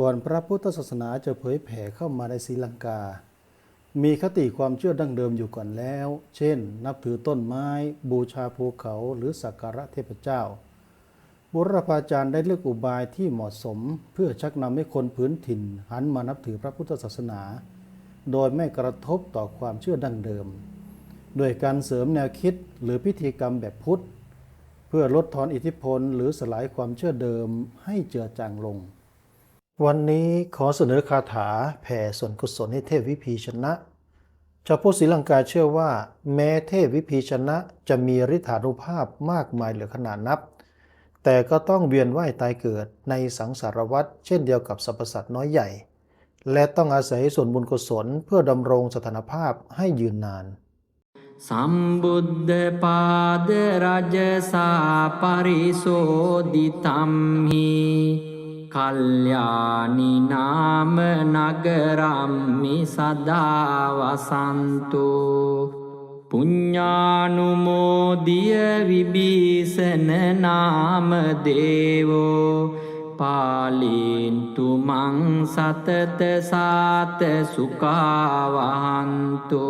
ก่อนพระพุทธศาสนาจะเผยแผ่เข้ามาในศรีลังกา มีคติความเชื่อดั้งเดิมอยู่ก่อนแล้ว เช่น นับถือต้นไม้ บูชาภูเขาหรือสักการะเทพเจ้า บุรพาจารย์ได้เลือกอุบายที่เหมาะสมเพื่อชักนำให้คนพื้นถิ่นหันมานับถือพระพุทธศาสนา โดยไม่กระทบต่อความเชื่อดั้งเดิม โดยการเสริมแนวคิดหรือพิธีกรรมแบบพุทธเพื่อลดทอนอิทธิพลหรือสลายความเชื่อเดิมให้เจือจางลง วันนี้ขอเสนอคาถาแผ่ส่วนกุศลให้เทพวิพีชนะชาวพุทธศรีลังกาเชื่อว่าแม้เทพวิพีชนะจะมีฤทธานุภาพมากมายเหลือขนาดนับแต่ก็ต้องเวียนว่ายตายเกิดในสังสารวัฏเช่นเดียวกับสรรพสัตว์น้อยใหญ่และต้องอาศัยส่วนบุญกุศลเพื่อดำรงสถานภาพให้ยืนนานสัมบุตตปาดราจสาปริโสดิตัมหิคัลยานินามนักรัมมิสดาวสันตุปุญญานุโมดิยวิบิสนนามเดโวปาลินตุมังสัตตสัตสุขาวหันตุ